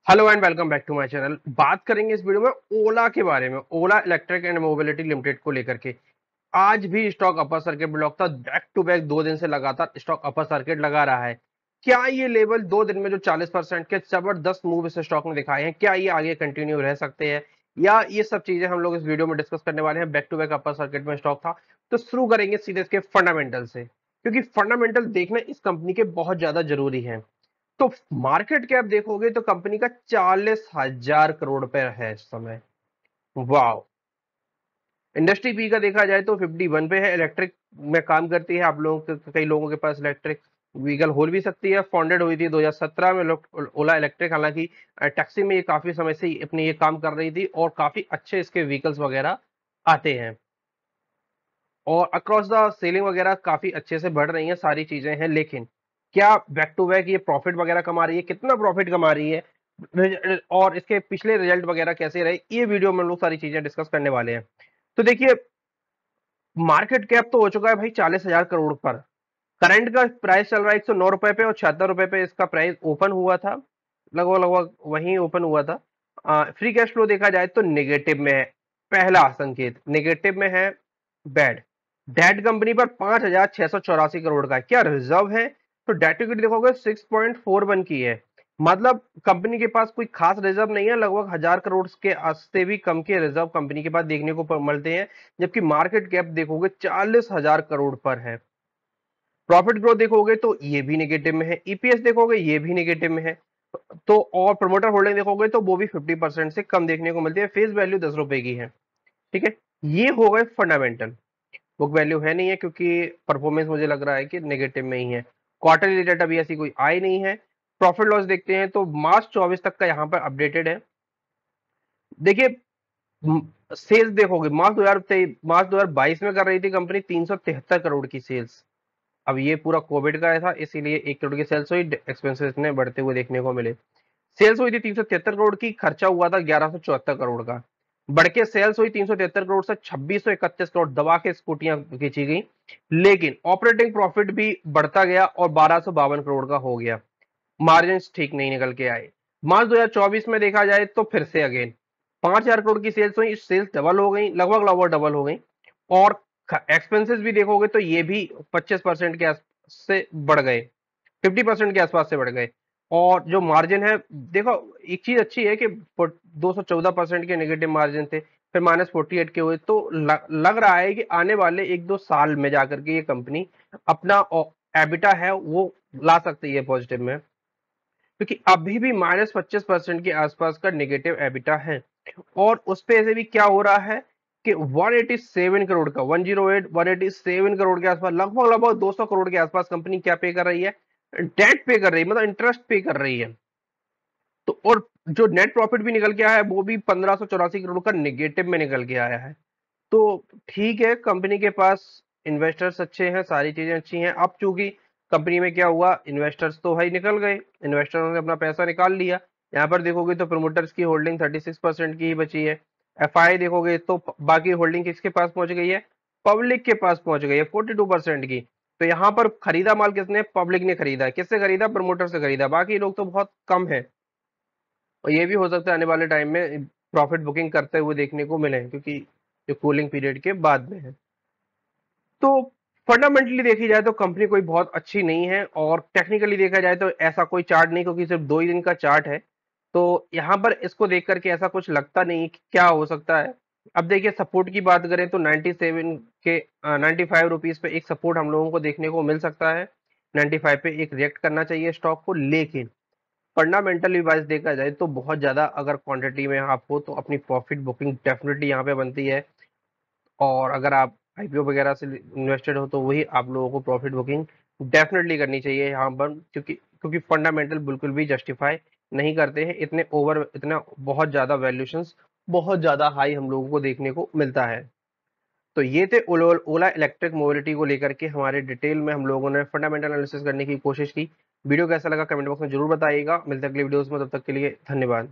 Hello and welcome back to my channel. बात करेंगे इस वीडियो में ओला के बारे में, Ola electric and mobility limited को लेकर के। आज भी स्टॉक अपर सर्किट ब्लॉक था, बैक टू बैक 2 दिन से लगातार स्टॉक अपर सर्किट लगा रहा है। क्या ये लेवल 2 दिन में जो 40% के जबरदस्त मूव इस स्टॉक ने दिखाए हैं, क्या ये आगे कंटिन्यू रह सकते हैं, या ये सब चीजें हम लोग इस वीडियो में डिस्कस करने वाले हैं। Back to back upper circuit में स्टॉक था, तो शुरू करेंगे सीधे इसके फंडामेंटल से, क्योंकि फंडामेंटल देखना इस कंपनी के बहुत ज्यादा जरूरी है। तो मार्केट कैप देखोगे तो कंपनी का 40,000 करोड़ पे है इस समय। वाह। इंडस्ट्री पी का देखा जाए तो 51 पे है। इलेक्ट्रिक में काम करती है। आप लोगों के, कई लोगों के पास इलेक्ट्रिक व्हीकल हो भी सकती है। फाउंडेड हुई थी 2017 में ओला इलेक्ट्रिक। हालांकि टैक्सी में ये काफी समय से अपने ये काम कर रही थी और काफी अच्छे इसके व्हीकल्स वगैरह आते हैं और अक्रॉस द सेलिंग वगैरह काफी अच्छे से बढ़ रही हैं, सारी चीजें हैं। लेकिन क्या बैक टू बैक ये प्रॉफिट वगैरह कमा रही है, कितना प्रॉफिट कमा रही है, और इसके पिछले रिजल्ट वगैरह कैसे रहे, ये वीडियो में हम लोग सारी चीजें डिस्कस करने वाले हैं। तो देखिए, मार्केट कैप तो हो चुका है भाई 40,000 करोड़ पर। करंट का प्राइस चल रहा है 109 रुपए पे और 76 रुपए पे इसका प्राइस ओपन हुआ था। लगभग लगभग वहीं ओपन हुआ था। फ्री कैश फ्लो देखा जाए तो नेगेटिव में है। पहला संकेत नेगेटिव में है। बैड डेट कंपनी पर 5,684 करोड़ का है। क्या रिजर्व है? तो डेट इक्विटी देखोगे 6.41 की है। मतलब कंपनी के पास कोई खास रिजर्व नहीं है। लगभग 1,000 करोड़ के से भी कम के रिजर्व कंपनी के पास देखने को मिलते हैं, जबकि मार्केट कैप देखोगे 40,000 करोड़ पर है। प्रॉफिट ग्रोथ देखोगे तो ये भी नेगेटिव में है। ईपीएस देखोगे ये भी नेगेटिव में है। तो और प्रमोटर होल्डिंग देखोगे तो वो भी 50% से कम देखने को मिलती है। फेस वैल्यू 10 रुपए की है। ठीक है, ये हो गए फंडामेंटल। बुक वैल्यू है नहीं है, क्योंकि परफॉर्मेंस मुझे लग रहा है कि नेगेटिव में ही है। क्वार्टरली डेटा अभी ऐसी कोई आई नहीं है। प्रॉफिट लॉस देखते हैं तो मार्च 24 तक का यहाँ पर अपडेटेड है। देखिए, सेल्स देखोगे मार्च 2022 में कर रही थी कंपनी 373 करोड़ की सेल्स। अब ये पूरा कोविड का था, इसीलिए 1 करोड़ की सेल्स हुई, एक्सपेंसेस ने बढ़ते हुए देखने को मिले। सेल्स हुई थी 373 करोड़ की, खर्चा हुआ था 1174 करोड़ का। बढ़ के सेल्स हुई 373 करोड़ से 2631 करोड़, दबा के स्कूटियां खींची गई। लेकिन ऑपरेटिंग प्रॉफिट भी बढ़ता गया और 1252 करोड़ का हो गया। मार्जिन ठीक नहीं निकल के आए। मार्च 2024 में देखा जाए तो फिर से अगेन 5,000 करोड़ की सेल्स हुई, सेल्स डबल हो गई, लगभग लगभग डबल हो गई। और एक्सपेंसेस भी देखोगे तो ये भी 25% के से बढ़ गए, 50% के आसपास से बढ़ गए। और जो मार्जिन है, देखो, एक चीज अच्छी है कि 214% के नेगेटिव मार्जिन थे, फिर -48 के हुए। तो लग रहा है कि आने वाले 1-2 साल में जाकर के ये कंपनी अपना एबिटा है वो ला सकती है पॉजिटिव में, क्योंकि अभी भी -25% के आसपास का नेगेटिव एबिटा है। और उस पे ऐसे भी क्या हो रहा है कि 187 करोड़ का, 108 187 करोड़ के आसपास, लगभग लगभग 200 करोड़ के आसपास कंपनी क्या पे कर रही है? डेट पे कर रही है, मतलब इंटरेस्ट पे कर रही है। तो और जो नेट प्रॉफिट भी निकल के आया है वो भी 1,584 करोड़ का नेगेटिव में निकल के आया है। तो ठीक है, कंपनी के पास इन्वेस्टर्स अच्छे हैं, सारी चीजें अच्छी हैं। अब चूंकि कंपनी में क्या हुआ, इन्वेस्टर्स तो भाई निकल गए, इन्वेस्टरों ने अपना पैसा निकाल लिया। यहाँ पर देखोगे तो प्रमोटर्स की होल्डिंग 36% की ही बची है। एफआई देखोगे तो बाकी होल्डिंग किसके पास पहुंच गई है? पब्लिक के पास पहुंच गई है 42% की। तो यहाँ पर खरीदा माल किसने? पब्लिक ने खरीदा है। किससे खरीदा? प्रमोटर से खरीदा। बाकी लोग तो बहुत कम है। और ये भी हो सकता है आने वाले टाइम में प्रॉफिट बुकिंग करते हुए देखने को मिले, क्योंकि जो कूलिंग पीरियड के बाद में है। तो फंडामेंटली देखी जाए तो कंपनी कोई बहुत अच्छी नहीं है, और टेक्निकली देखा जाए तो ऐसा कोई चार्ट नहीं, क्योंकि सिर्फ 2 ही दिन का चार्ट है। तो यहाँ पर इसको देख करके ऐसा कुछ लगता नहीं कि क्या हो सकता है। अब देखिए, सपोर्ट की बात करें तो 97 के 95 रुपीज पे एक सपोर्ट हम लोगों को देखने को मिल सकता है। 95 पे एक रिएक्ट करना चाहिए स्टॉक को। लेकिन फंडामेंटली वाइज देखा जाए तो बहुत ज्यादा अगर क्वांटिटी में आप हो तो अपनी प्रॉफिट बुकिंग डेफिनेटली यहाँ पे बनती है। और अगर आप आईपीओ वगैरह से इन्वेस्टेड हो तो वही आप लोगों को प्रॉफिट बुकिंग डेफिनेटली करनी चाहिए यहाँ पर, क्योंकि क्योंकि फंडामेंटल बिल्कुल भी जस्टिफाई नहीं करते हैं इतने ओवर, इतना बहुत ज्यादा वैल्यूएशंस, बहुत ज्यादा हाई हम लोगों को देखने को मिलता है। तो ये थे ओला इलेक्ट्रिक मोबिलिटी को लेकर के हमारे डिटेल में हम लोगों ने फंडामेंटल एनालिसिस करने की कोशिश की। वीडियो कैसा लगा कमेंट बॉक्स में जरूर बताइएगा। मिलते हैं अगली वीडियोस में, तब तक के लिए धन्यवाद।